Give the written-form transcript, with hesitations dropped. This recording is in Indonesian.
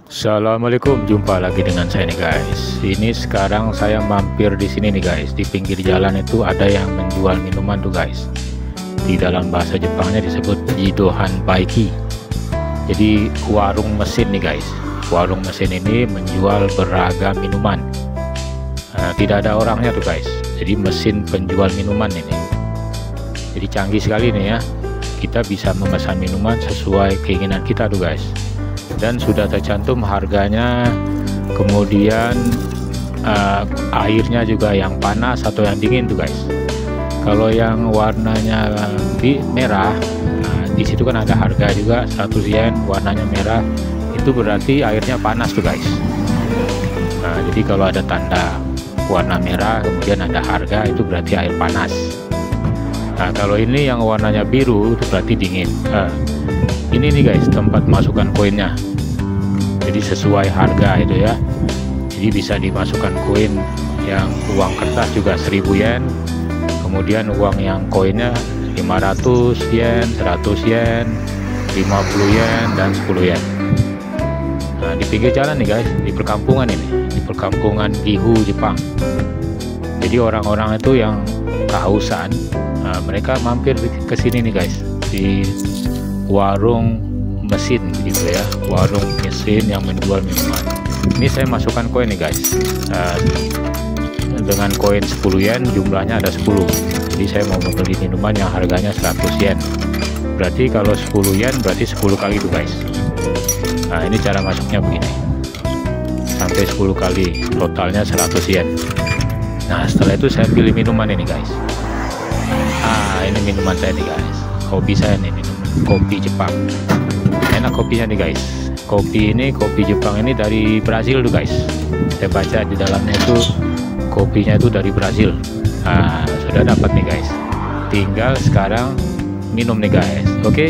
Assalamualaikum, jumpa lagi dengan saya nih guys. Ini sekarang saya mampir di sini nih guys. Di pinggir jalan itu ada yang menjual minuman tuh guys. Di dalam bahasa Jepangnya disebut Jidohan Baiki. Jadi warung mesin nih guys. Warung mesin ini menjual beragam minuman. Tidak ada orangnya tuh guys. Jadi mesin penjual minuman ini. Jadi canggih sekali nih ya. Kita bisa memesan minuman sesuai keinginan kita tuh guys. Dan sudah tercantum harganya, kemudian airnya juga yang panas atau yang dingin tuh guys. Kalau yang warnanya merah, di situ kan ada harga juga 100 yen, warnanya merah itu berarti airnya panas tuh guys. Jadi kalau ada tanda warna merah kemudian ada harga, itu berarti air panas. Kalau ini yang warnanya biru itu berarti dingin. Ini nih guys tempat masukkan koinnya, jadi sesuai harga itu ya. Jadi bisa dimasukkan koin yang uang kertas juga 1000 yen, kemudian uang yang koinnya 500 yen, 100 yen, 50 yen, dan 10 yen. Di pinggir jalan nih guys, di perkampungan ini, di perkampungan Gihu, Jepang. Jadi orang-orang itu yang kehausan, mereka mampir ke sini nih guys, di warung mesin gitu ya, warung mesin yang menjual minuman. Ini saya masukkan koin nih guys, dengan koin 10 yen jumlahnya ada 10. Jadi saya mau membeli minuman yang harganya 100 yen, berarti kalau 10 yen berarti 10 kali tuh guys. Ini cara masuknya begini, sampai 10 kali, totalnya 100 yen. Setelah itu saya pilih minuman ini guys. Ini minuman saya nih guys, hobi saya nih, minum kopi Jepang. Enak kopinya nih guys. Kopi Jepang ini dari Brazil tuh guys. Saya baca di dalamnya itu kopinya itu dari Brazil. Sudah dapat nih guys. Tinggal sekarang minum nih guys. Oke.